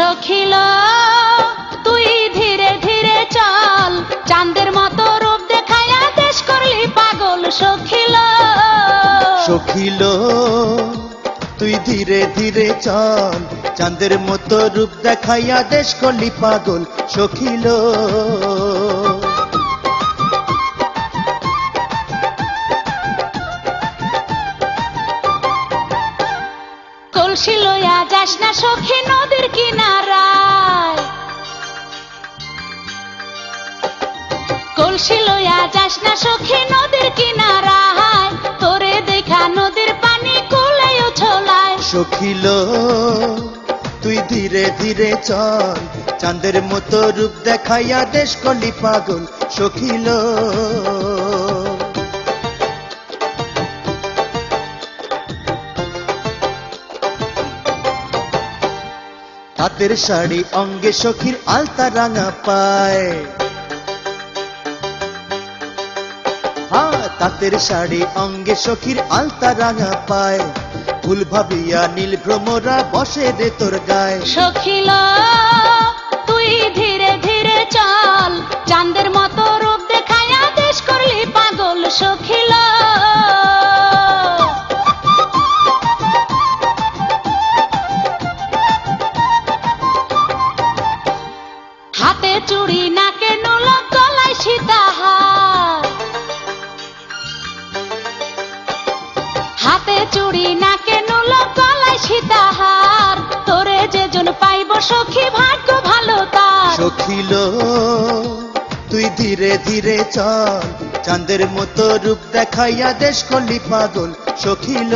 সখিল তুই ধীরে ধীরে চল, চাঁদের মতো রূপ দেখাইয়া দেশ করলি পাগল। সখিল সখিল তুই ধীরে ধীরে চল, চাঁদের মতো রূপ দেখাইয়া দেশ করলি পাগল। সখিল কলসি লইয়া যাস না সখী নদীর কিনারায়, কলসি লইয়া যাস না সখী নদীর কিনারায়, তোরে দেখা নদীর পানি কুলে উছলায়। সখিল তুই ধীরে ধীরে চল, চাঁদের মতো রূপ দেখাইয়া দেশ করলি পাগল। সখিল তাঁতের শাড়ি অঙ্গে সখীর আলতা রাঙা পায়, তাঁতের শাড়ি অঙ্গে সখীর আলতা রাঙা পায়, ফুল ভাবিয়া নীল ভ্রমরা বসে রে তোর গায়ে। সখিল তুই ধীরে ধীরে চল, চাঁদের মতো রূপ দেখাইয়া দেশ করলি পাগল। সখিল হাতে চুড়ি নাকে নোলক গলায় সীতাহার, হাতে চুড়ি নাকে নোলক গলায় সীতাহার, তোরে যেজন পাইব সখী ভাগ্য ভালো তার। সখিল তুই ধীরে ধীরে চল, চাঁদের মতো রূপ দেখাইয়া দেশ করলি পাগল। সখিল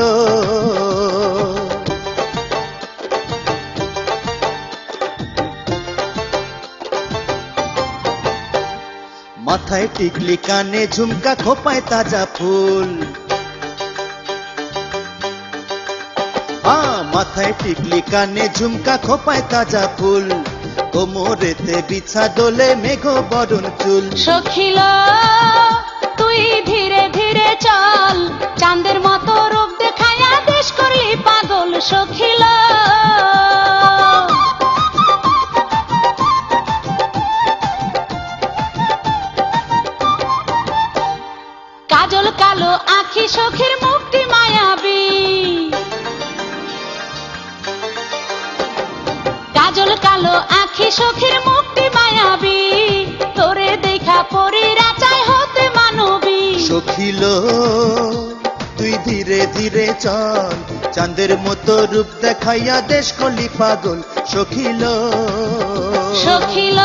মাথায় টিকলি কানে ঝুমকা খোপায় তাজা ফুল, মাথায় টিকলি কানে ঝুমকা খোপায় তাজা ফুল, কোমরেতে বিছা দোলে মেঘ বরণ চুল। সখিল তুই ধীরে ধীরে চল, চাঁদের মতো রূপ দেখাইয়া দেশ করলি পাগল। সখিল কাজল কালো আখি সখীর মুক্তি মায়াবী, কাজল কালো আখি সখীর মুক্তি মায়াবী, তোরে দেখা পরি রাচাই হতে মানবী। সখিল তুই ধীরে ধীরে চল, চাঁদের মতো রূপ দেখাইয়া দেশ করলি পাগল। সখিল সখিল